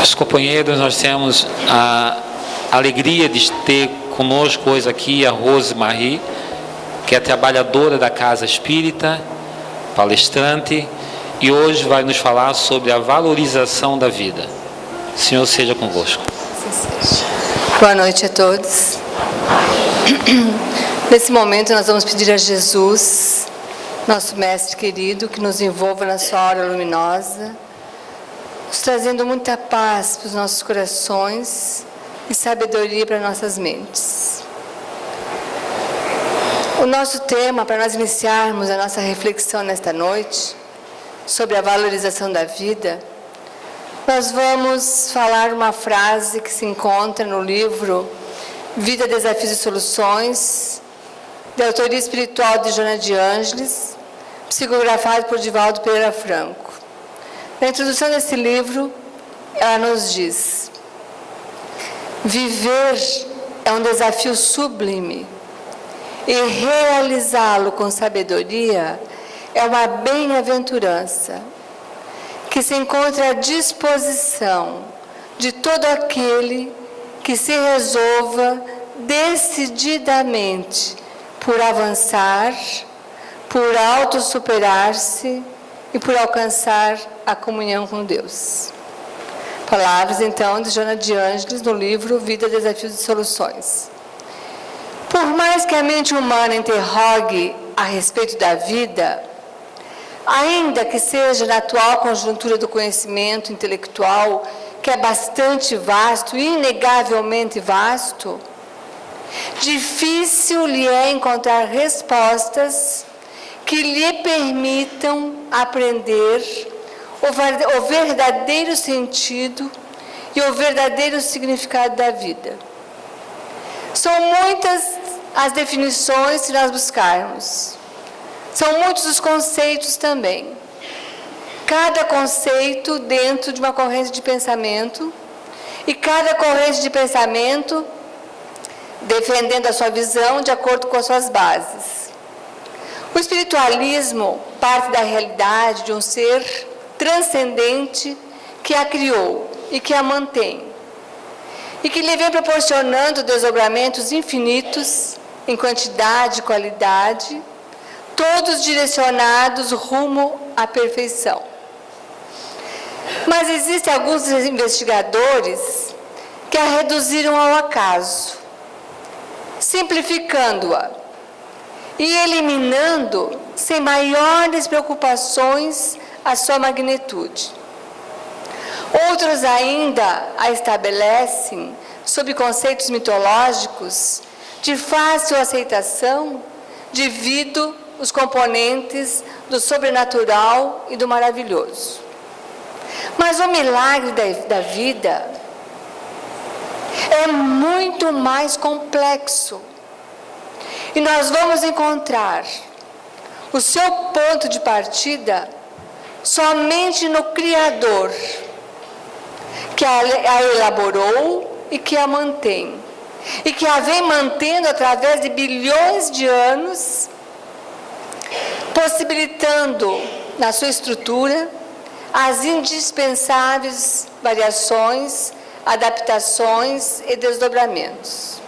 Caros companheiros, nós temos a alegria de ter conosco hoje aqui a Rose Marie, que é trabalhadora da Casa Espírita, palestrante, e hoje vai nos falar sobre a valorização da vida. O Senhor seja convosco. Boa noite a todos. Nesse momento nós vamos pedir a Jesus, nosso Mestre querido, que nos envolva na sua aura luminosa, nos trazendo muita paz para os nossos corações e sabedoria para nossas mentes. O nosso tema, para nós iniciarmos a nossa reflexão nesta noite, sobre a valorização da vida, nós vamos falar uma frase que se encontra no livro Vida, Desafios e Soluções, de autoria espiritual de Joana de Ângeles, psicografado por Divaldo Pereira Franco. Na introdução desse livro, ela nos diz: viver é um desafio sublime e realizá-lo com sabedoria é uma bem-aventurança que se encontra à disposição de todo aquele que se resolva decididamente por avançar, por autossuperar-se e por alcançar a comunhão com Deus. Palavras, então, de Joana de Ângeles, no livro Vida, Desafios e Soluções. Por mais que a mente humana interrogue a respeito da vida, ainda que seja na atual conjuntura do conhecimento intelectual, que é bastante vasto, inegavelmente vasto, difícil lhe é encontrar respostas que lhe permitam aprender o verdadeiro sentido e o verdadeiro significado da vida. São muitas as definições que nós buscarmos. São muitos os conceitos também. Cada conceito dentro de uma corrente de pensamento, e cada corrente de pensamento defendendo a sua visão de acordo com as suas bases. O espiritualismo parte da realidade de um ser transcendente que a criou e que a mantém, e que lhe vem proporcionando desdobramentos infinitos em quantidade e qualidade, todos direcionados rumo à perfeição. Mas existem alguns investigadores que a reduziram ao acaso, simplificando-a e eliminando sem maiores preocupações a sua magnitude. Outros ainda a estabelecem sob conceitos mitológicos de fácil aceitação, devido os componentes do sobrenatural e do maravilhoso. Mas o milagre da vida é muito mais complexo. E nós vamos encontrar o seu ponto de partida somente no Criador, que a elaborou e que a mantém. E que a vem mantendo através de bilhões de anos, possibilitando na sua estrutura as indispensáveis variações, adaptações e desdobramentos.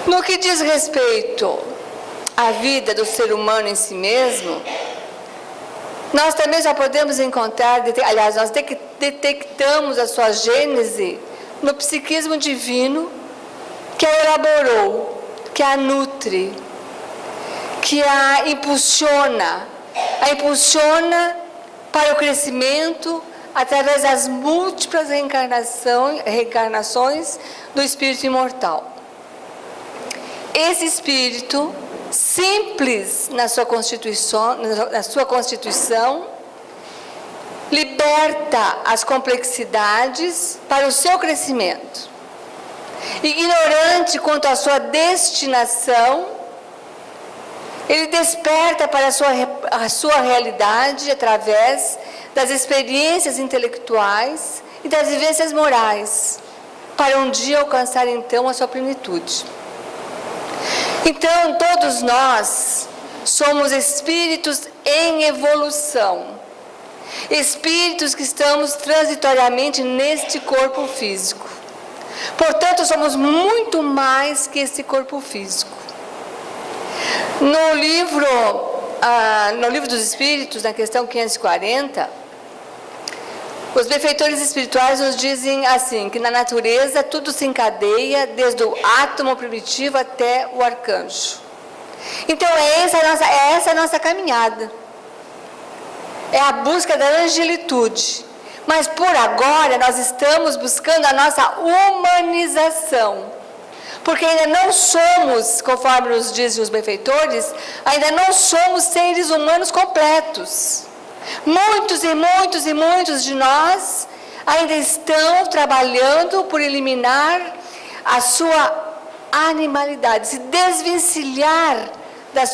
No que diz respeito à vida do ser humano em si mesmo, nós também já podemos encontrar, aliás, nós detectamos a sua gênese no psiquismo divino, que a elaborou, que a nutre, que a impulsiona para o crescimento através das múltiplas reencarnações do espírito imortal. Esse espírito, simples na sua constituição, liberta as complexidades para o seu crescimento. Ignorante quanto à sua destinação, ele desperta para a sua realidade através das experiências intelectuais e das vivências morais, para um dia alcançar então a sua plenitude. Então, todos nós somos espíritos em evolução, espíritos que estamos transitoriamente neste corpo físico. Portanto, somos muito mais que esse corpo físico. No livro dos Espíritos, na questão 540, os benfeitores espirituais nos dizem assim, que na natureza tudo se encadeia, desde o átomo primitivo até o arcanjo. Então, essa é a nossa caminhada. É a busca da angelitude. Mas, por agora, nós estamos buscando a nossa humanização. Porque ainda não somos, conforme nos dizem os benfeitores, ainda não somos seres humanos completos. Muitos e muitos e muitos de nós ainda estão trabalhando por eliminar a sua animalidade, se desvencilhar da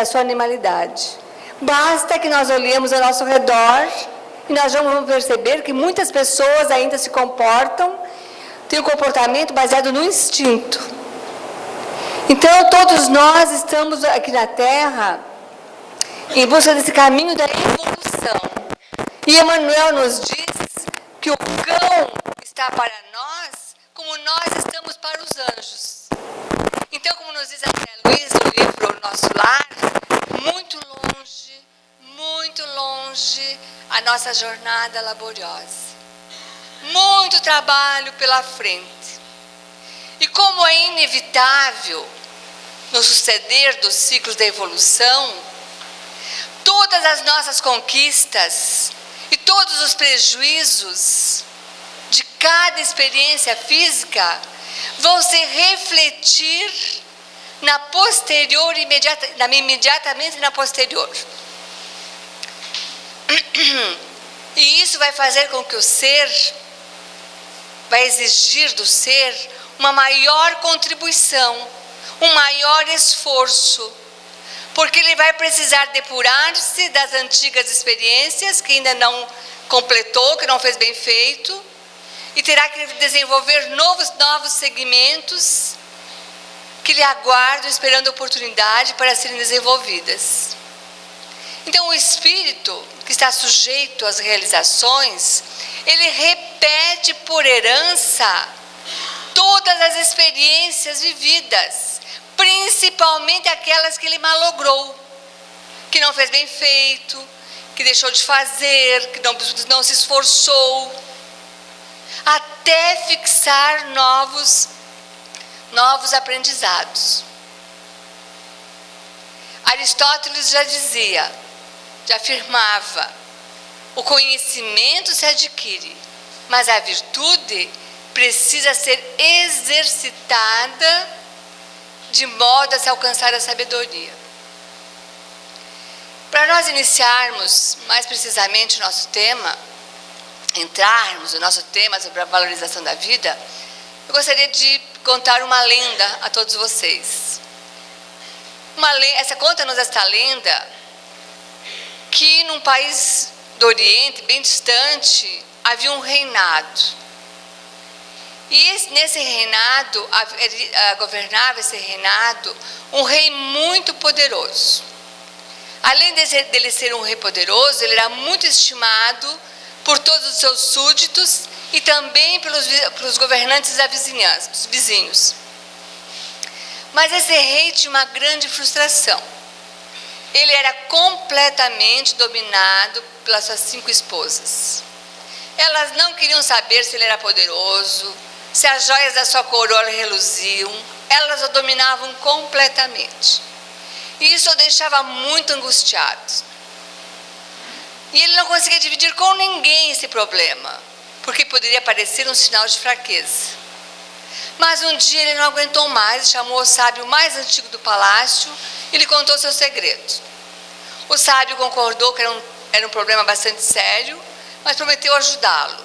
sua animalidade. Basta que nós olhemos ao nosso redor e nós vamos perceber que muitas pessoas ainda se comportam, têm um comportamento baseado no instinto. Então, todos nós estamos aqui na Terra em busca desse caminho da evolução. E Emmanuel nos diz que o cão está para nós como nós estamos para os anjos. Então, como nos diz André Luiz no livro Nosso Lar, muito longe a nossa jornada laboriosa. Muito trabalho pela frente. E como é inevitável no suceder dos ciclos da evolução, todas as nossas conquistas e todos os prejuízos de cada experiência física vão se refletir na posterior, imediatamente na posterior. E isso vai fazer com que o ser, vai exigir do ser uma maior contribuição, um maior esforço, porque ele vai precisar depurar-se das antigas experiências que ainda não completou, que não fez bem feito, e terá que desenvolver novos segmentos que lhe aguardam, esperando a oportunidade para serem desenvolvidas. Então, o espírito que está sujeito às realizações, ele repete por herança todas as experiências vividas, principalmente aquelas que ele malogrou, que não fez bem feito, que deixou de fazer, que não se esforçou, até fixar novos aprendizados. Aristóteles já afirmava, o conhecimento se adquire, mas a virtude precisa ser exercitada de modo a se alcançar a sabedoria. Para nós iniciarmos mais precisamente o nosso tema, entrarmos no nosso tema sobre a valorização da vida, eu gostaria de contar uma lenda a todos vocês. Conta-nos esta lenda que num país do Oriente, bem distante, havia um reinado. E nesse reinado, governava esse reinado um rei muito poderoso. Além dele ser um rei poderoso, ele era muito estimado por todos os seus súditos e também pelos governantes da vizinhança, dos vizinhos. Mas esse rei tinha uma grande frustração. Ele era completamente dominado pelas suas 5 esposas. Elas não queriam saber se ele era poderoso, se as joias da sua coroa reluziam. Elas o dominavam completamente. E isso o deixava muito angustiado. E ele não conseguia dividir com ninguém esse problema, porque poderia parecer um sinal de fraqueza. Mas um dia ele não aguentou mais, chamou o sábio mais antigo do palácio e lhe contou seu segredo. O sábio concordou que era um problema bastante sério, mas prometeu ajudá-lo.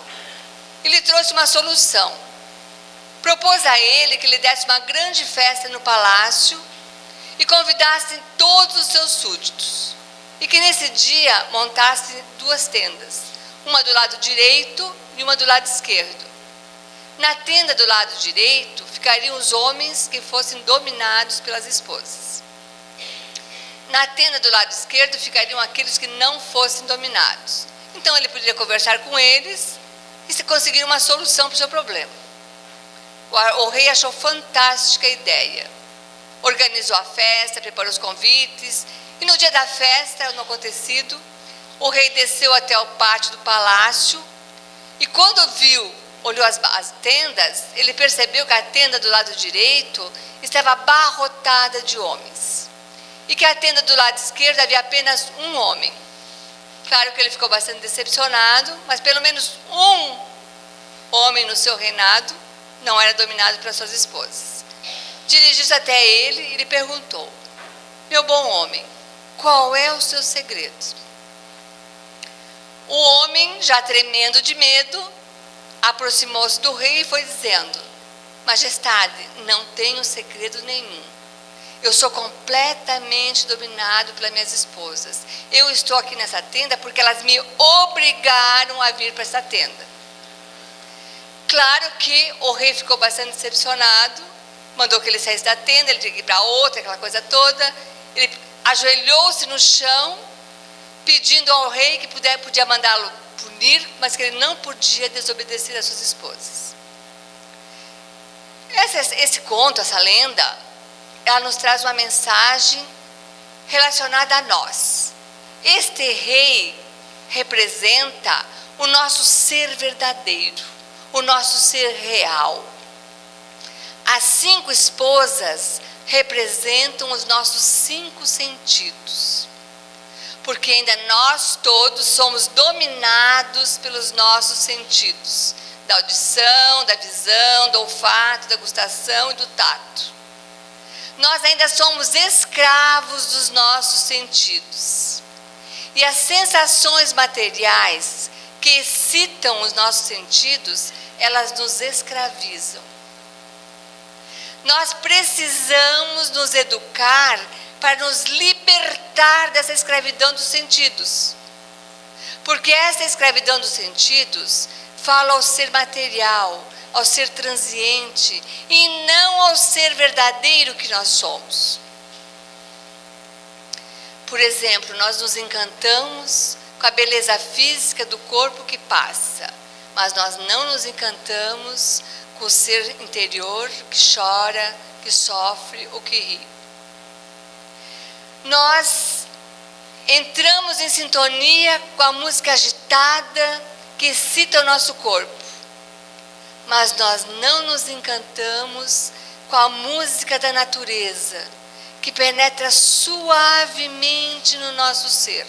E lhe trouxe uma solução. Propôs a ele que lhe desse uma grande festa no palácio e convidasse todos os seus súditos. E que nesse dia montasse 2 tendas, uma do lado direito e uma do lado esquerdo. Na tenda do lado direito ficariam os homens que fossem dominados pelas esposas. Na tenda do lado esquerdo ficariam aqueles que não fossem dominados. Então ele poderia conversar com eles e se conseguir uma solução para o seu problema. O rei achou fantástica a ideia. Organizou a festa, preparou os convites, e no dia da festa, no acontecido, o rei desceu até o pátio do palácio, e quando olhou as tendas, ele percebeu que a tenda do lado direito estava abarrotada de homens, e que a tenda do lado esquerdo havia apenas um homem. Claro que ele ficou bastante decepcionado, mas pelo menos um homem no seu reinado não era dominado pelas suas esposas. Dirigiu-se até ele e lhe perguntou: meu bom homem, qual é o seu segredo? O homem, já tremendo de medo, aproximou-se do rei e foi dizendo: majestade, não tenho segredo nenhum. Eu sou completamente dominado pelas minhas esposas. Eu estou aqui nessa tenda porque elas me obrigaram a vir para essa tenda. Claro que o rei ficou bastante decepcionado, mandou que ele saísse da tenda, ele tinha que ir para outra, aquela coisa toda. Ele ajoelhou-se no chão, pedindo ao rei que podia mandá-lo punir, mas que ele não podia desobedecer às suas esposas. Esse conto, essa lenda, ela nos traz uma mensagem relacionada a nós. Este rei representa o nosso ser verdadeiro, o nosso ser real. As 5 esposas representam os nossos 5 sentidos, porque ainda nós todos somos dominados pelos nossos sentidos, da audição, da visão, do olfato, da gustação e do tato. Nós ainda somos escravos dos nossos sentidos. E as sensações materiais que excitam os nossos sentidos, elas nos escravizam. Nós precisamos nos educar para nos libertar dessa escravidão dos sentidos. Porque essa escravidão dos sentidos fala ao ser material, ao ser transiente e não ao ser verdadeiro que nós somos. Por exemplo, nós nos encantamos com a beleza física do corpo que passa, mas nós não nos encantamos com o ser interior que chora, que sofre ou que ri. Nós entramos em sintonia com a música agitada que excita o nosso corpo, mas nós não nos encantamos com a música da natureza, que penetra suavemente no nosso ser.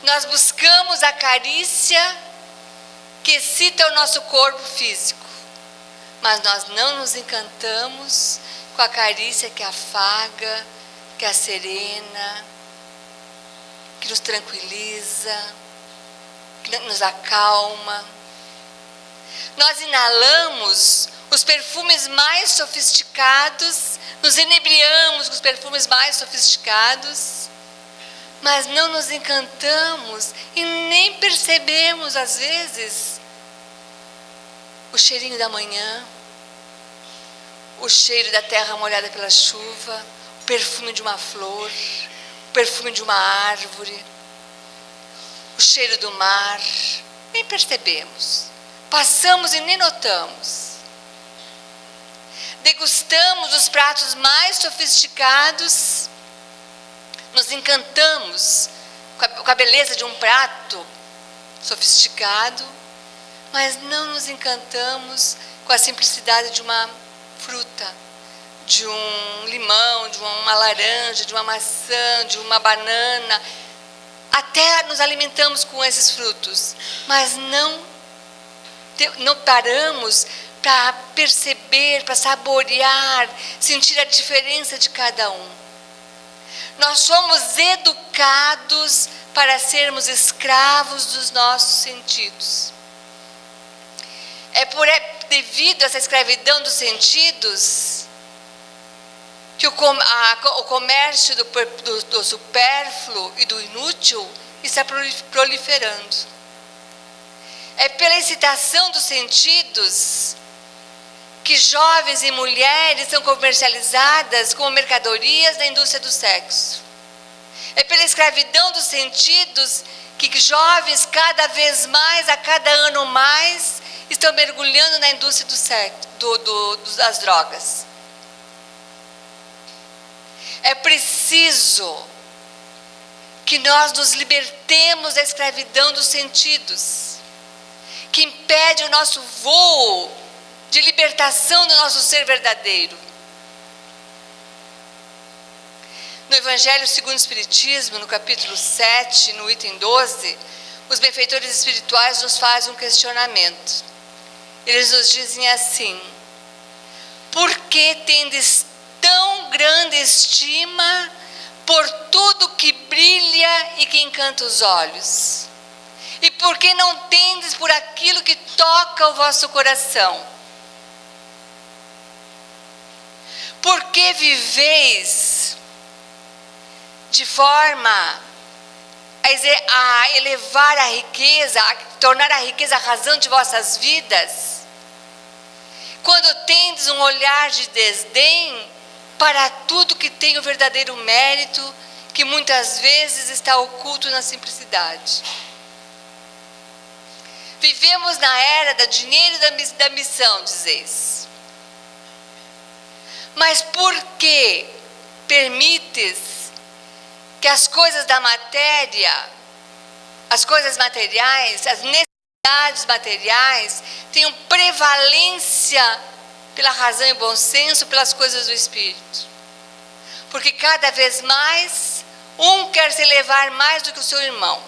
Nós buscamos a carícia que excita o nosso corpo físico, mas nós não nos encantamos com a carícia que afaga, que aserena, que nos tranquiliza, que nos acalma. Nós inalamos os perfumes mais sofisticados, nos inebriamos com os perfumes mais sofisticados, mas não nos encantamos e nem percebemos, às vezes, o cheirinho da manhã, o cheiro da terra molhada pela chuva, o perfume de uma flor, o perfume de uma árvore, o cheiro do mar. Nem percebemos. Passamos e nem notamos. Degustamos os pratos mais sofisticados, nos encantamos com a beleza de um prato sofisticado, mas não nos encantamos com a simplicidade de uma fruta, de um limão, de uma laranja, de uma maçã, de uma banana. Até nos alimentamos com esses frutos, mas não paramos para perceber, para saborear, sentir a diferença de cada um. Nós somos educados para sermos escravos dos nossos sentidos. Devido a essa escravidão dos sentidos que o comércio do supérfluo e do inútil está proliferando. É pela excitação dos sentidos que jovens e mulheres são comercializadas como mercadorias da indústria do sexo. É pela escravidão dos sentidos que jovens cada vez mais, a cada ano mais, estão mergulhando na indústria das drogas. É preciso que nós nos libertemos da escravidão dos sentidos, que impede o nosso voo de libertação do nosso ser verdadeiro. No Evangelho segundo o Espiritismo, no capítulo 7, no item 12, os benfeitores espirituais nos fazem um questionamento. Eles nos dizem assim: por que tendes tão grande estima por tudo que brilha e que encanta os olhos? E por que não tendes por aquilo que toca o vosso coração? Por que viveis de forma a elevar a riqueza, a tornar a riqueza a razão de vossas vidas, quando tendes um olhar de desdém para tudo que tem o verdadeiro mérito, que muitas vezes está oculto na simplicidade? Vivemos na era do dinheiro e da missão, dizeis. Mas por que permites que as coisas da matéria, as coisas materiais, as necessidades materiais tenham prevalência pela razão e bom senso, pelas coisas do Espírito? Porque cada vez mais um quer se elevar mais do que o seu irmão.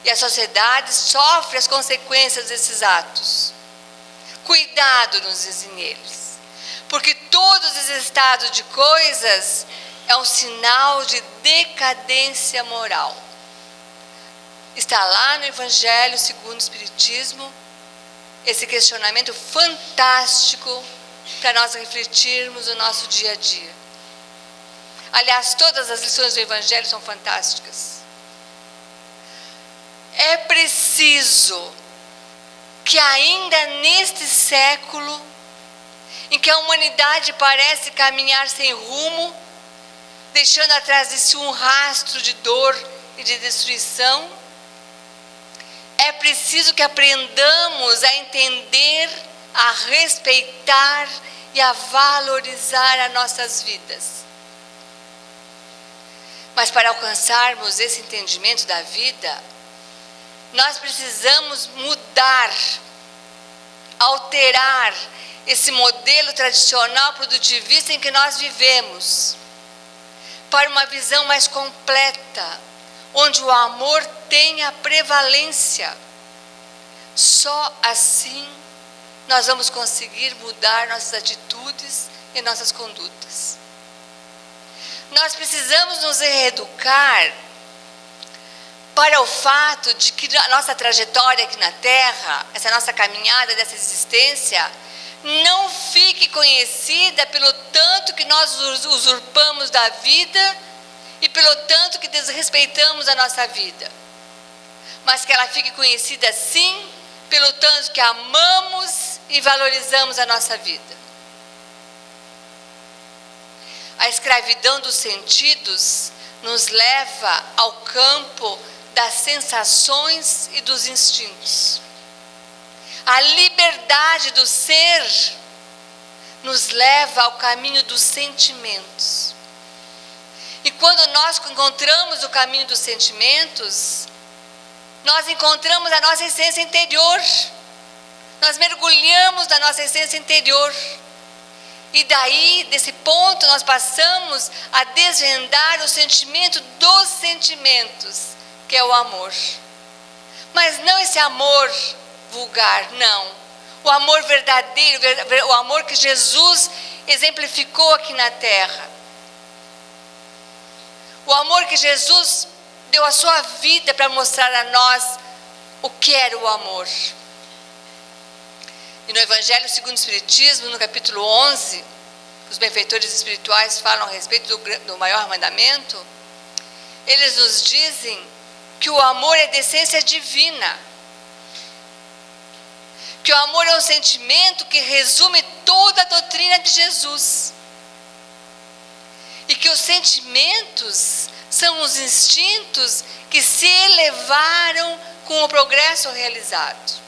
E a sociedade sofre as consequências desses atos. Cuidado, nos dizem eles, porque todos esses estados de coisas é um sinal de decadência moral. Está lá no Evangelho segundo o Espiritismo esse questionamento fantástico para nós refletirmos no nosso dia a dia. Aliás, todas as lições do Evangelho são fantásticas. É preciso que ainda neste século, em que a humanidade parece caminhar sem rumo, deixando atrás de si um rastro de dor e de destruição, é preciso que aprendamos a entender, a respeitar e a valorizar as nossas vidas. Mas para alcançarmos esse entendimento da vida, nós precisamos mudar, alterar esse modelo tradicional produtivista em que nós vivemos, para uma visão mais completa, onde o amor tenha prevalência. Só assim nós vamos conseguir mudar nossas atitudes e nossas condutas. Nós precisamos nos reeducar para o fato de que a nossa trajetória aqui na Terra, essa nossa caminhada dessa existência, não fique conhecida pelo tanto que nós usurpamos da vida e pelo tanto que desrespeitamos a nossa vida, mas que ela fique conhecida sim pelo tanto que amamos e valorizamos a nossa vida. A escravidão dos sentidos nos leva ao campo das sensações e dos instintos. A liberdade do ser nos leva ao caminho dos sentimentos. E quando nós encontramos o caminho dos sentimentos, nós encontramos a nossa essência interior. Nós mergulhamos na nossa essência interior. E daí, desse ponto, nós passamos a desvendar o sentimento dos sentimentos, que é o amor. Mas não esse amor vulgar, não. O amor verdadeiro, o amor que Jesus exemplificou aqui na terra. O amor que Jesus deu a sua vida para mostrar a nós o que era o amor. E no Evangelho segundo o Espiritismo, no capítulo 11, os benfeitores espirituais falam a respeito do maior mandamento. Eles nos dizem que o amor é de essência divina. Que o amor é um sentimento que resume toda a doutrina de Jesus. E que os sentimentos são os instintos que se elevaram com o progresso realizado.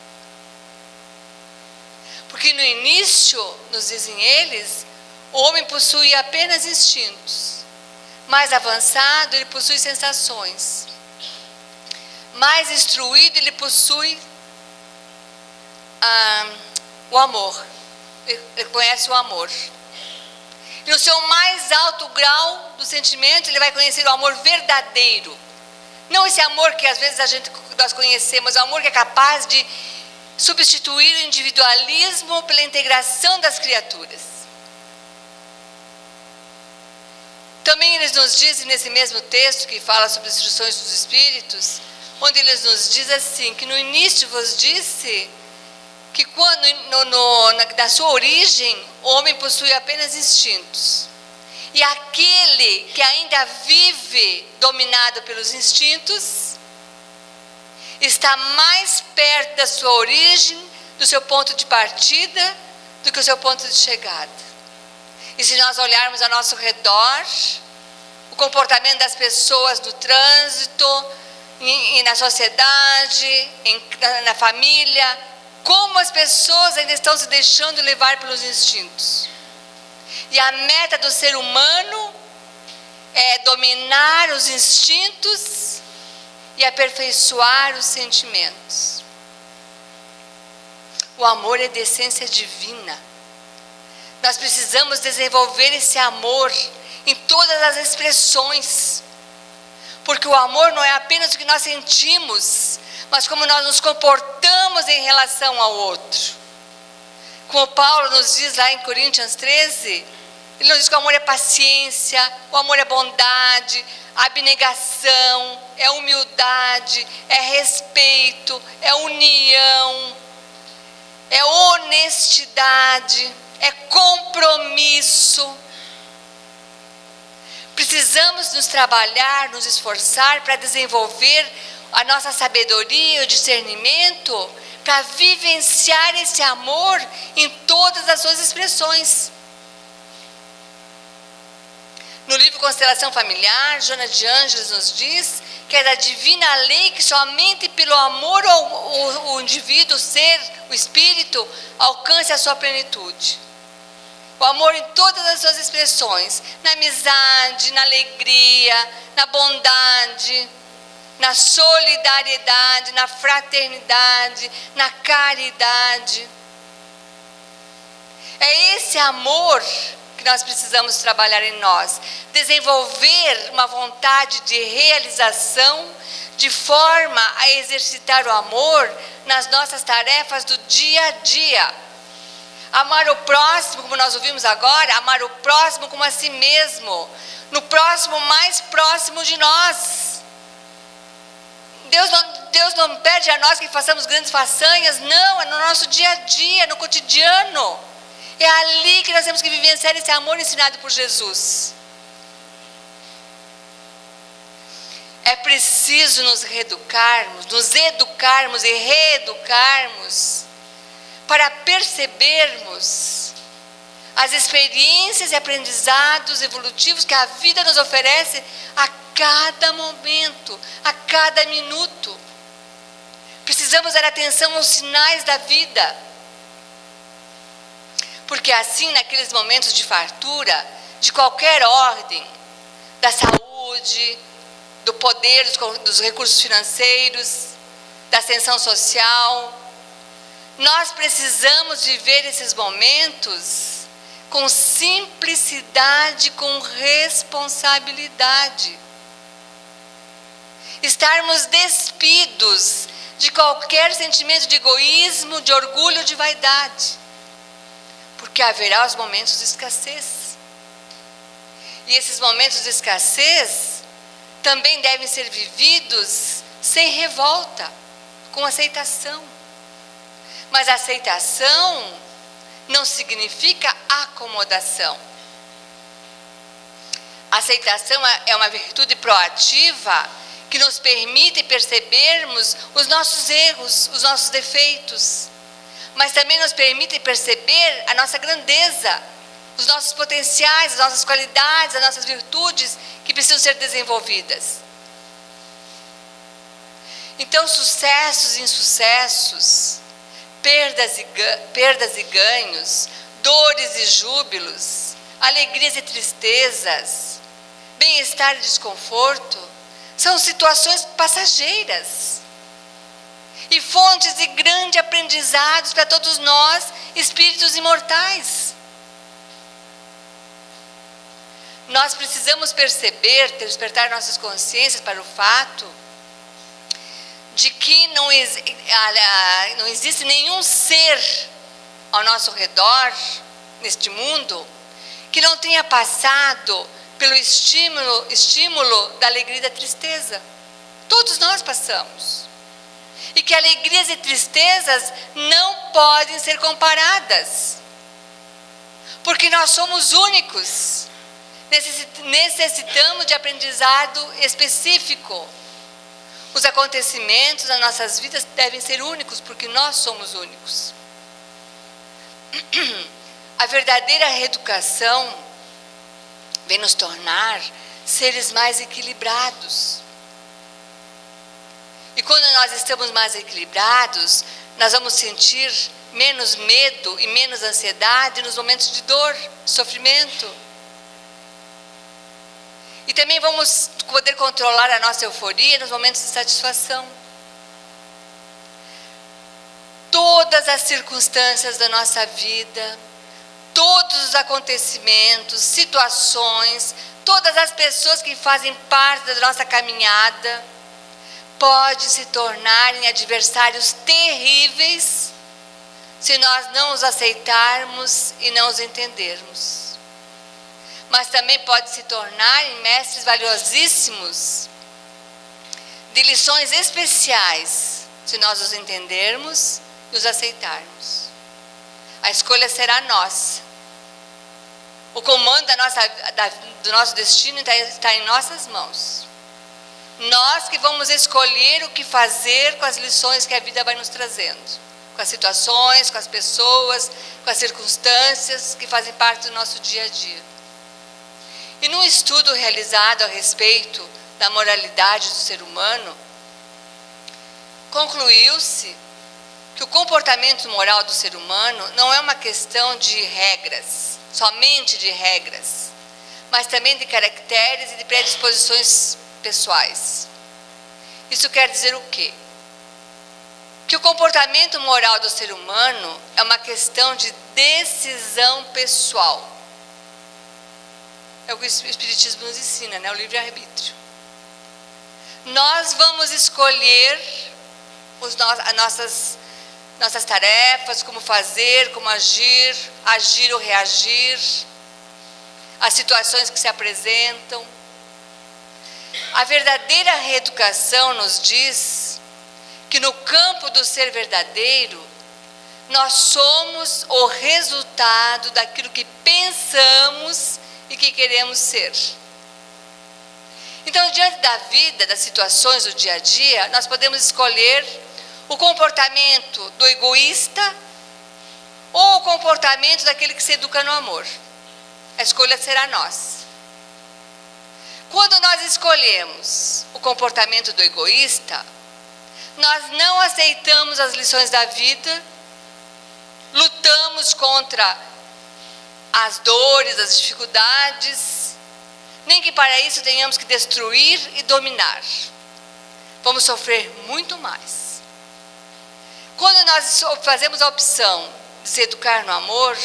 Porque no início, nos dizem eles, o homem possui apenas instintos. Mais avançado, ele possui sensações. Mais instruído, ele possui o amor. Ele conhece o amor. E no seu mais alto grau do sentimento, ele vai conhecer o amor verdadeiro. Não esse amor que às vezes nós conhecemos, o amor que é capaz de substituir o individualismo pela integração das criaturas. Também eles nos dizem nesse mesmo texto que fala sobre as instruções dos Espíritos, onde eles nos dizem assim, que no início vos disse que quando na sua origem o homem possui apenas instintos. E aquele que ainda vive dominado pelos instintos está mais perto da sua origem, do seu ponto de partida, do que o seu ponto de chegada. E se nós olharmos ao nosso redor, o comportamento das pessoas no trânsito, na sociedade, na família, como as pessoas ainda estão se deixando levar pelos instintos. E a meta do ser humano é dominar os instintos e aperfeiçoar os sentimentos. O amor é de essência divina. Nós precisamos desenvolver esse amor em todas as expressões. Porque o amor não é apenas o que nós sentimos, mas como nós nos comportamos em relação ao outro. Como Paulo nos diz lá em Coríntios 13, ele nos diz que o amor é paciência, o amor é bondade, abnegação, é humildade, é respeito, é união, é honestidade, é compromisso. Precisamos nos trabalhar, nos esforçar para desenvolver a nossa sabedoria, o discernimento, para vivenciar esse amor em todas as suas expressões. No livro Constelação Familiar, Joana de Ângeles nos diz que é da divina lei que somente pelo amor o indivíduo, o ser, o espírito, alcance a sua plenitude. O amor em todas as suas expressões, na amizade, na alegria, na bondade, na solidariedade, na fraternidade, na caridade. É esse amor que nós precisamos trabalhar em nós. Desenvolver uma vontade de realização, de forma a exercitar o amor nas nossas tarefas do dia a dia. Amar o próximo, como nós ouvimos agora, amar o próximo como a si mesmo, no próximo mais próximo de nós. Deus não pede a nós que façamos grandes façanhas, não, é no nosso dia a dia, no cotidiano. É ali que nós temos que vivenciar esse amor ensinado por Jesus. É preciso nos educarmos e reeducarmos para percebermos as experiências e aprendizados evolutivos que a vida nos oferece a cada momento, a cada minuto. Precisamos dar atenção aos sinais da vida, porque assim, naqueles momentos de fartura, de qualquer ordem, da saúde, do poder, dos recursos financeiros, da ascensão social, nós precisamos viver esses momentos com simplicidade, com responsabilidade. Estarmos despidos de qualquer sentimento de egoísmo, de orgulho, de vaidade. Porque haverá os momentos de escassez. E esses momentos de escassez também devem ser vividos sem revolta, com aceitação. Mas aceitação não significa acomodação. Aceitação é uma virtude proativa que nos permite percebermos os nossos erros, os nossos defeitos, mas também nos permite perceber a nossa grandeza, os nossos potenciais, as nossas qualidades, as nossas virtudes que precisam ser desenvolvidas. Então, sucessos e insucessos, perdas e ganhos, dores e júbilos, alegrias e tristezas, bem-estar e desconforto, são situações passageiras e fontes de grande aprendizados para todos nós, espíritos imortais. Nós precisamos perceber, despertar nossas consciências para o fato de que não existe nenhum ser ao nosso redor, neste mundo, que não tenha passado pelo estímulo da alegria e da tristeza. Todos nós passamos. E que alegrias e tristezas não podem ser comparadas. Porque nós somos únicos. Necessitamos de aprendizado específico. Os acontecimentos das nossas vidas devem ser únicos, porque nós somos únicos. A verdadeira reeducação vem nos tornar seres mais equilibrados. E quando nós estamos mais equilibrados, nós vamos sentir menos medo e menos ansiedade nos momentos de dor, de sofrimento. E também vamos poder controlar a nossa euforia nos momentos de satisfação. Todas as circunstâncias da nossa vida, todos os acontecimentos, situações, todas as pessoas que fazem parte da nossa caminhada, podem se tornar em adversários terríveis se nós não os aceitarmos e não os entendermos. Mas também pode se tornar em mestres valiosíssimos de lições especiais se nós os entendermos e os aceitarmos. A escolha será nossa. O comando do nosso destino está em nossas mãos. Nós que vamos escolher o que fazer com as lições que a vida vai nos trazendo, com as situações, com as pessoas, com as circunstâncias que fazem parte do nosso dia a dia. E num estudo realizado a respeito da moralidade do ser humano, concluiu-se que o comportamento moral do ser humano não é uma questão de regras, somente de regras, mas também de caracteres e de predisposições pessoais. Isso quer dizer o quê? Que o comportamento moral do ser humano é uma questão de decisão pessoal. É o que o Espiritismo nos ensina, né? O livre-arbítrio. Nós vamos escolher as nossas tarefas, como fazer, como agir ou reagir, as situações que se apresentam. A verdadeira reeducação nos diz que no campo do ser verdadeiro, nós somos o resultado daquilo que pensamos e que queremos ser. Então, diante da vida, das situações do dia a dia, nós podemos escolher o comportamento do egoísta ou o comportamento daquele que se educa no amor. A escolha será nossa. Quando nós escolhemos o comportamento do egoísta, nós não aceitamos as lições da vida, lutamos contra as dores, as dificuldades, nem que para isso tenhamos que destruir e dominar. Vamos sofrer muito mais. Quando nós fazemos a opção de se educar no amor,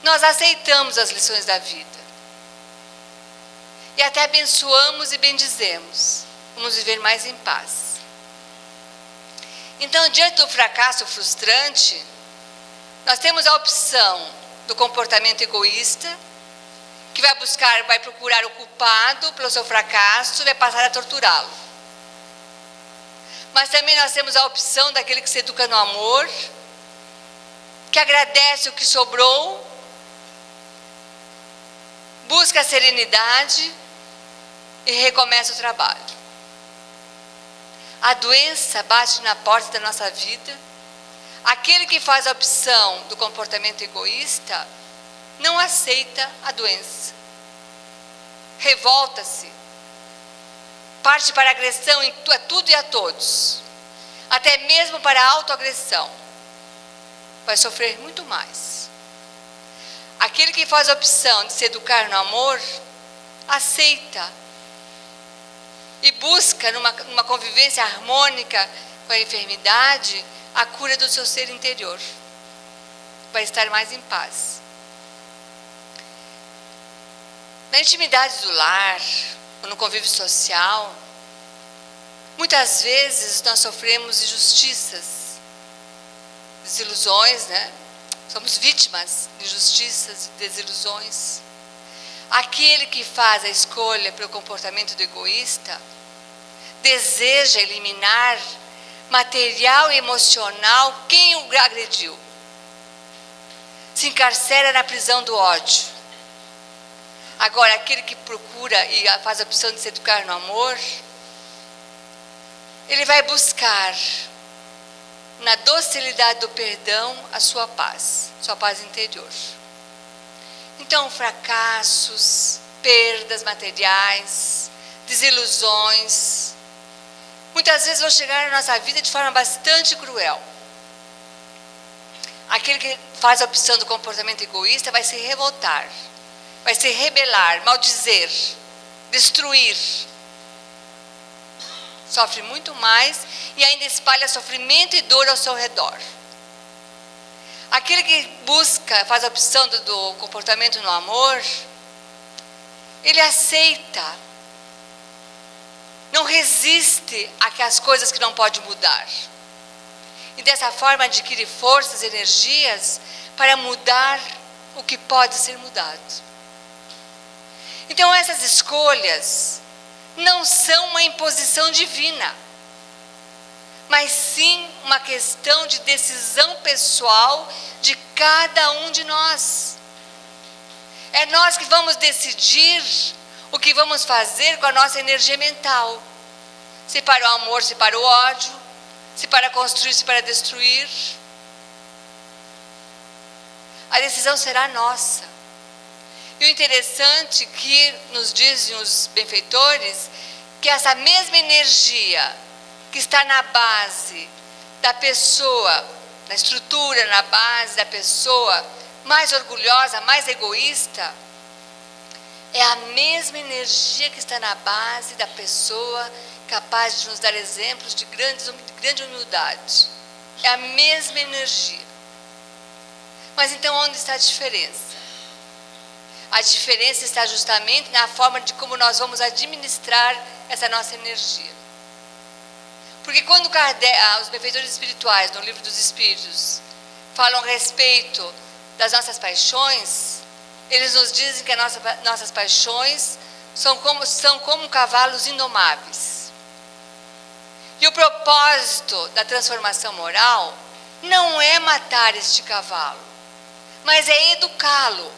nós aceitamos as lições da vida. E até abençoamos e bendizemos. Vamos viver mais em paz. Então, diante do fracasso frustrante, nós temos a opção do comportamento egoísta, que vai procurar o culpado pelo seu fracasso e vai passar a torturá-lo. Mas também nós temos a opção daquele que se educa no amor, que agradece o que sobrou, busca a serenidade e recomeça o trabalho. A doença bate na porta da nossa vida. Aquele que faz a opção do comportamento egoísta não aceita a doença. Revolta-se. Parte para a agressão a tudo e a todos. Até mesmo para a autoagressão. Vai sofrer muito mais. Aquele que faz a opção de se educar no amor, aceita. E busca numa convivência harmônica com a enfermidade, a cura do seu ser interior. Vai estar mais em paz. Na intimidade do lar, ou no convívio social, muitas vezes nós sofremos injustiças, desilusões, né? Somos vítimas de injustiças e desilusões. Aquele que faz a escolha pelo comportamento do egoísta, deseja eliminar material e emocional quem o agrediu. Se encarcera na prisão do ódio. Agora, aquele que procura e faz a opção de se educar no amor, ele vai buscar na docilidade do perdão a sua paz interior. Então, fracassos, perdas materiais, desilusões, muitas vezes vão chegar na nossa vida de forma bastante cruel. Aquele que faz a opção do comportamento egoísta vai se revoltar, vai se rebelar, maldizer, destruir. Sofre muito mais e ainda espalha sofrimento e dor ao seu redor. Aquele que busca, faz a opção do comportamento no amor, ele aceita, não resiste às coisas que não pode mudar. E dessa forma adquire forças e energias para mudar o que pode ser mudado. Então essas escolhas não são uma imposição divina, mas sim uma questão de decisão pessoal de cada um de nós. É nós que vamos decidir o que vamos fazer com a nossa energia mental. Se para o amor, se para o ódio, se para construir, se para destruir. A decisão será nossa. E o interessante que nos dizem os benfeitores, que essa mesma energia que está na base da pessoa, na estrutura, na base da pessoa mais orgulhosa, mais egoísta, é a mesma energia que está na base da pessoa capaz de nos dar exemplos de grande humildade. É a mesma energia. Mas então onde está a diferença? A diferença está justamente na forma de como nós vamos administrar essa nossa energia. Porque quando os benfeitores espirituais, no Livro dos Espíritos, falam a respeito das nossas paixões, eles nos dizem que as nossas paixões são como cavalos indomáveis. E o propósito da transformação moral não é matar este cavalo, mas é educá-lo,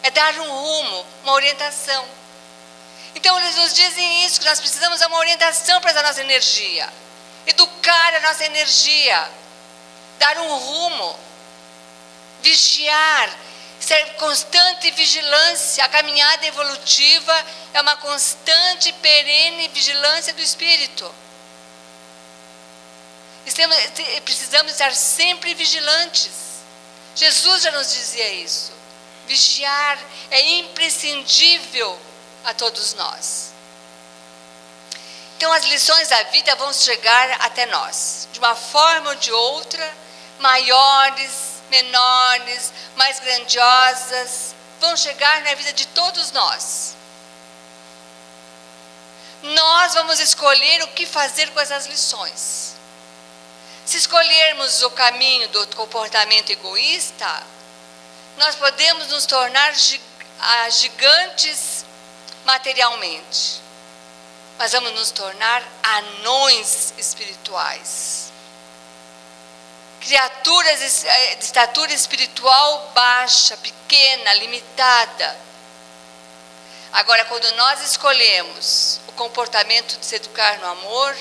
é dar um rumo, uma orientação. Então eles nos dizem isso, que nós precisamos de uma orientação para essa nossa energia. Educar a nossa energia, dar um rumo, vigiar, ser constante vigilância. A caminhada evolutiva é uma constante e perene vigilância do espírito. Precisamos estar sempre vigilantes. Jesus já nos dizia isso. Vigiar é imprescindível a todos nós. Então as lições da vida vão chegar até nós, de uma forma ou de outra, maiores, menores, mais grandiosas, vão chegar na vida de todos nós. Nós vamos escolher o que fazer com essas lições. Se escolhermos o caminho do comportamento egoísta, nós podemos nos tornar gigantes materialmente. Mas vamos nos tornar anões espirituais. Criaturas de estatura espiritual baixa, pequena, limitada. Agora, quando nós escolhemos o comportamento de se educar no amor,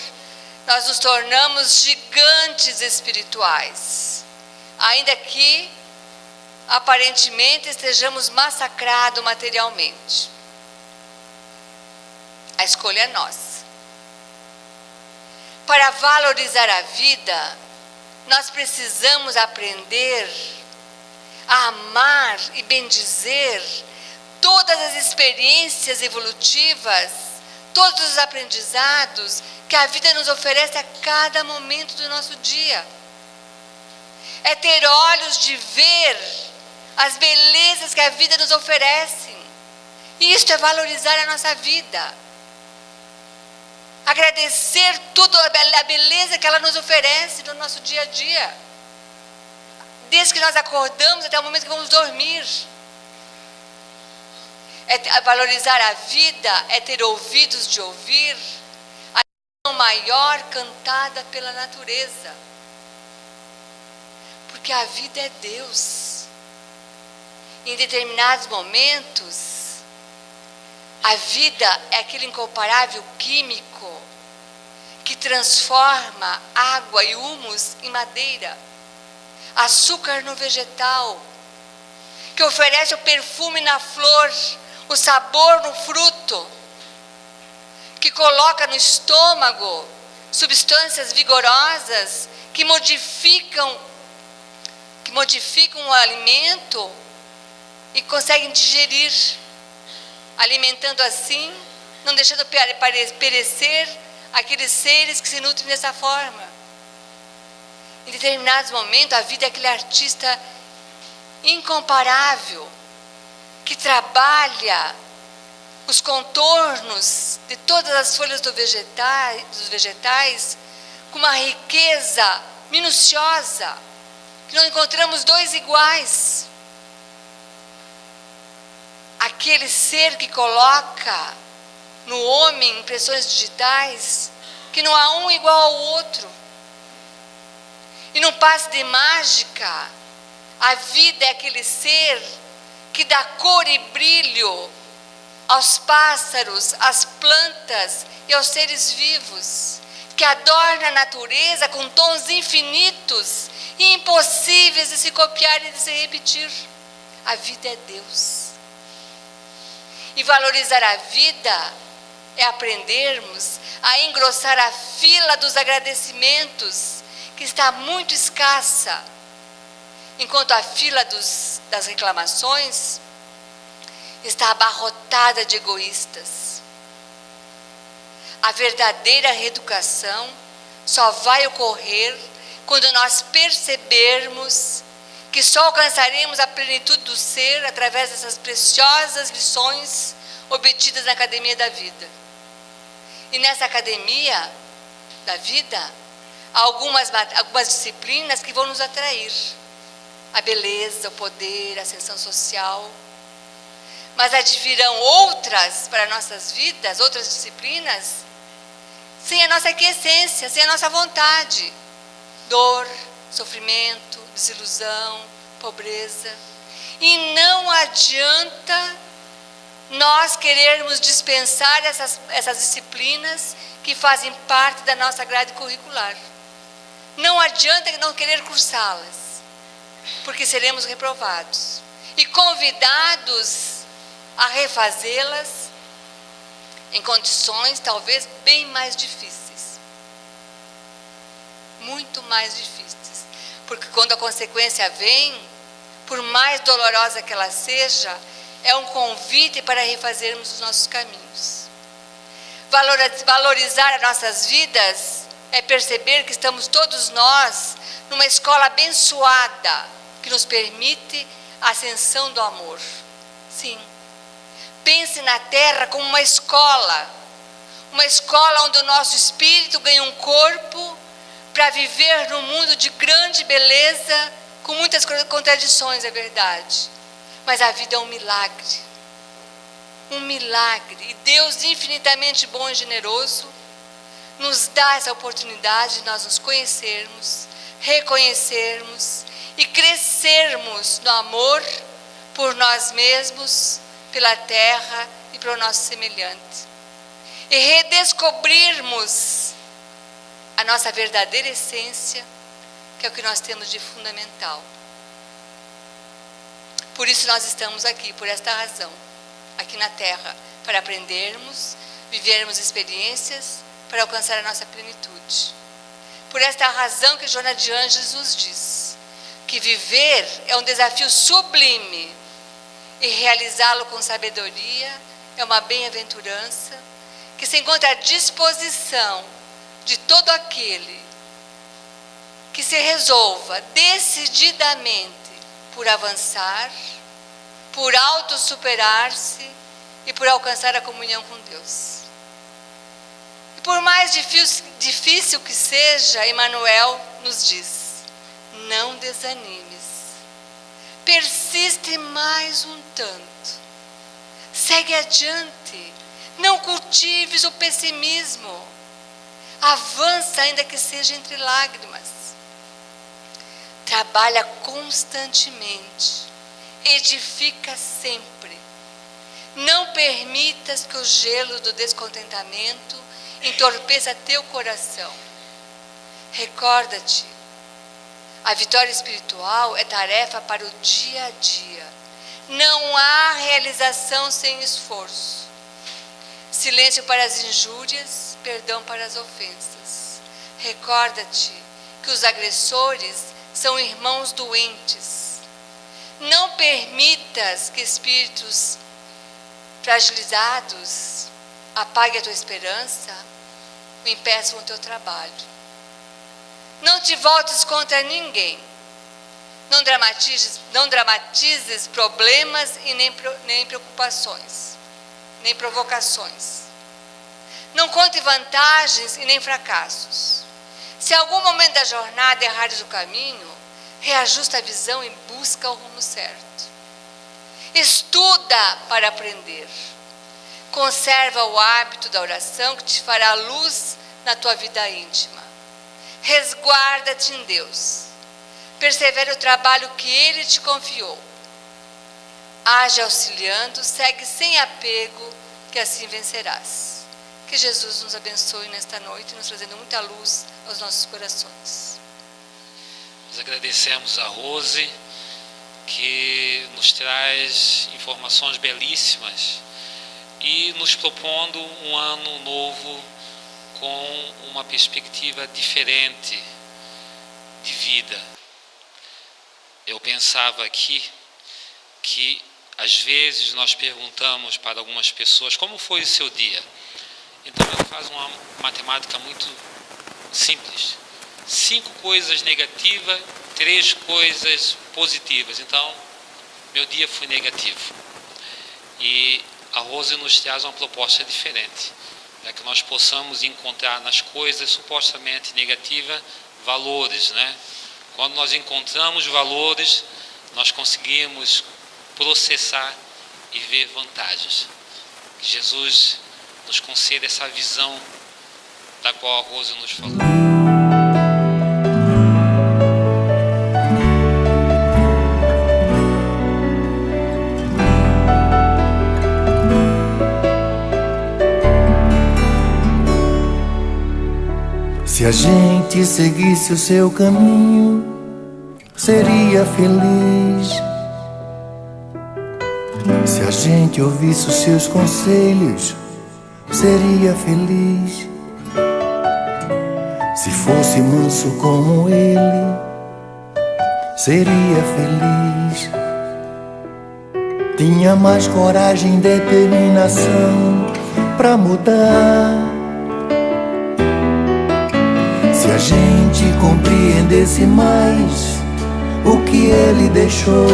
nós nos tornamos gigantes espirituais. Ainda que aparentemente estejamos massacrados materialmente. A escolha é nossa. Para valorizar a vida, nós precisamos aprender a amar e bendizer todas as experiências evolutivas, todos os aprendizados que a vida nos oferece a cada momento do nosso dia. É ter olhos de ver as belezas que a vida nos oferece. E isto é valorizar a nossa vida. Agradecer tudo a beleza que ela nos oferece no nosso dia a dia. Desde que nós acordamos até o momento que vamos dormir. Valorizar a vida é ter ouvidos de ouvir a canção maior cantada pela natureza. Porque a vida é Deus. Em determinados momentos, a vida é aquele incomparável químico que transforma água e humus em madeira, açúcar no vegetal, que oferece o perfume na flor, o sabor no fruto, que coloca no estômago substâncias vigorosas que modificam o alimento e conseguem digerir, alimentando assim, não deixando perecer aqueles seres que se nutrem dessa forma. Em determinados momentos, a vida é aquele artista incomparável, que trabalha os contornos de todas as folhas dos vegetais com uma riqueza minuciosa, que não encontramos dois iguais. Aquele ser que coloca no homem impressões digitais, que não há um igual ao outro. E num passe de mágica, a vida é aquele ser que dá cor e brilho aos pássaros, às plantas e aos seres vivos, que adorna a natureza com tons infinitos e impossíveis de se copiar e de se repetir. A vida é Deus. E valorizar a vida é aprendermos a engrossar a fila dos agradecimentos, que está muito escassa, enquanto a fila das reclamações está abarrotada de egoístas. A verdadeira reeducação só vai ocorrer quando nós percebermos que só alcançaremos a plenitude do ser através dessas preciosas lições obtidas na academia da vida. E nessa academia da vida, há algumas disciplinas que vão nos atrair. A beleza, o poder, a ascensão social. Mas advirão outras para nossas vidas, outras disciplinas, sem a nossa quiescência, sem a nossa vontade. Dor, sofrimento, desilusão, pobreza. E não adianta nós querermos dispensar essas disciplinas que fazem parte da nossa grade curricular. Não adianta não querer cursá-las, porque seremos reprovados e convidados a refazê-las em condições talvez bem mais difíceis. Muito mais difíceis. Porque quando a consequência vem, por mais dolorosa que ela seja, é um convite para refazermos os nossos caminhos. Valorizar as nossas vidas é perceber que estamos todos nós numa escola abençoada, que nos permite a ascensão do amor. Sim. Pense na Terra como uma escola onde o nosso espírito ganha um corpo para viver num mundo de grande beleza, com muitas contradições, é verdade. Mas a vida é um milagre. Um milagre. E Deus, infinitamente bom e generoso, nos dá essa oportunidade de nós nos conhecermos, reconhecermos e crescermos no amor por nós mesmos, pela terra e pelo nosso semelhante. E redescobrirmos a nossa verdadeira essência, que é o que nós temos de fundamental. Por isso nós estamos aqui, por esta razão, aqui na Terra, para aprendermos, vivermos experiências, para alcançar a nossa plenitude. Por esta razão que Joana de Ângeles nos diz, que viver é um desafio sublime e realizá-lo com sabedoria é uma bem-aventurança que se encontra à disposição de todo aquele que se resolva decididamente por avançar, por autossuperar-se e por alcançar a comunhão com Deus. E por mais difícil que seja, Emmanuel nos diz, não desanimes, persiste mais um tanto, segue adiante, não cultives o pessimismo, avança ainda que seja entre lágrimas, trabalha constantemente, edifica sempre, não permitas que o gelo do descontentamento entorpeça teu coração. Recorda-te, a vitória espiritual é tarefa para o dia a dia. Não há realização sem esforço. Silêncio para as injúrias, perdão para as ofensas. Recorda-te que os agressores são irmãos doentes. Não permitas que espíritos fragilizados apaguem a tua esperança ou impeçam o teu trabalho. Não te voltes contra ninguém. Não dramatizes problemas e nem preocupações, nem provocações. Não conte vantagens e nem fracassos. Se em algum momento da jornada errares o caminho, reajusta a visão e busca o rumo certo. Estuda para aprender. Conserva o hábito da oração que te fará luz na tua vida íntima. Resguarda-te em Deus. Persevera o trabalho que Ele te confiou. Age auxiliando, segue sem apego, que assim vencerás. Que Jesus nos abençoe nesta noite, nos trazendo muita luz aos nossos corações. Nós agradecemos a Rose, que nos traz informações belíssimas e nos propondo um ano novo com uma perspectiva diferente de vida. Eu pensava aqui que às vezes nós perguntamos para algumas pessoas como foi o seu dia. Então ela faz uma matemática muito simples. 5 coisas negativas, 3 coisas positivas. Então, meu dia foi negativo. E a Rose nos traz uma proposta diferente, para que nós possamos encontrar nas coisas supostamente negativas valores, né? Quando nós encontramos valores, nós conseguimos processar e ver vantagens. Que Jesus nos conceda essa visão da qual a Rose nos falou. Se a gente seguisse o seu caminho, seria feliz. Se a gente ouvisse os seus conselhos, seria feliz. Se fosse manso como ele, seria feliz. Tinha mais coragem e determinação pra mudar. Se a gente compreendesse mais o que ele deixou,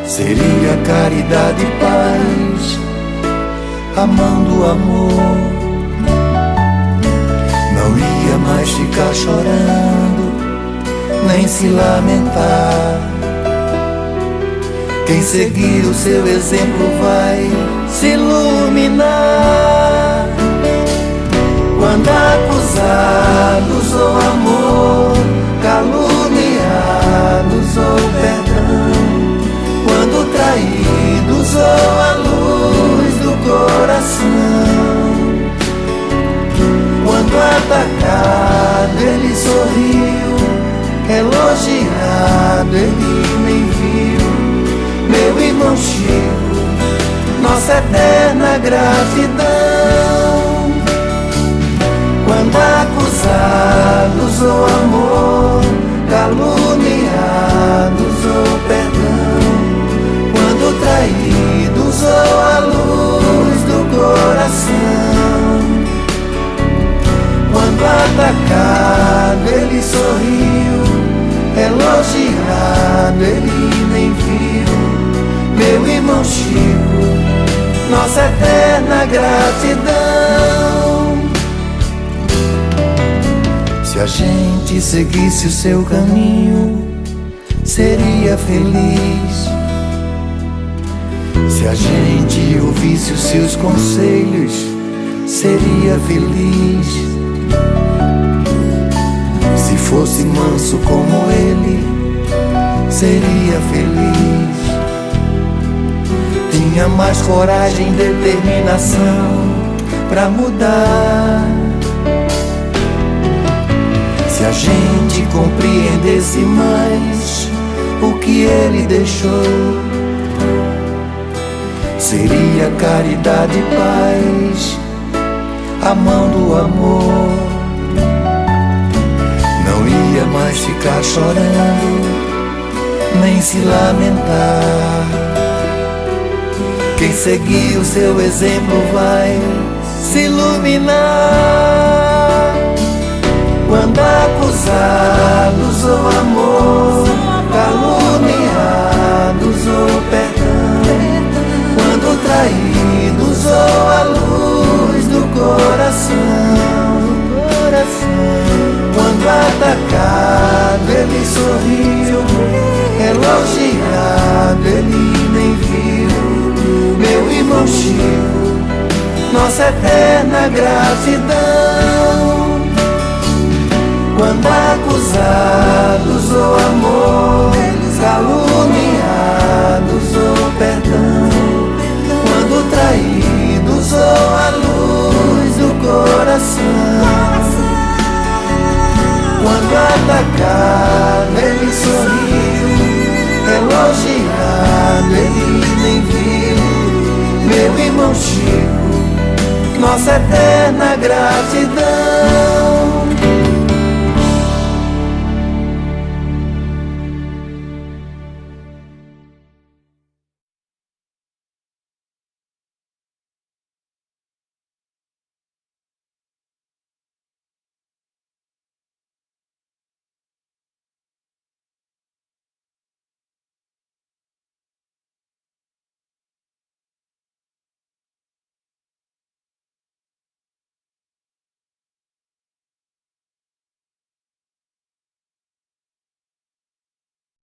seria caridade e paz, amando o amor. Não ia mais ficar chorando, nem se lamentar. Quem seguir o seu exemplo vai se iluminar. Quando acusados ou amor, caluniados ou perdão, quando traídos ou a luz do coração, quando atacado ele sorriu, elogiado ele nem gratidão. Quando acusados ou amor, caluniados ou perdão, quando traídos ou a luz do coração, quando atacado ele sorriu, elogiado ele nem viu. Meu irmão Chico, nossa eterna gratidão. Se a gente seguisse o seu caminho, seria feliz. Se a gente ouvisse os seus conselhos, seria feliz. Se fosse manso como ele, seria feliz. Tinha mais coragem e determinação pra mudar. Se a gente compreendesse mais o que ele deixou, seria caridade e paz, a mão do amor. Não ia mais ficar chorando, nem se lamentar. Quem seguir o seu exemplo vai se iluminar. Quando acusados ou amor, caluniados ou perdão, quando traídos ou a luz do coração, quando atacado ele sorriu, elogiado ele nem viu. Meu irmão Chico, nossa eterna gratidão. Quando acusados ou amor, caluniados ou perdão, quando traídos ou a luz do coração, quando atacado ele sorriu, elogiado ele nem viu. Meu irmão Chico, nossa eterna gratidão.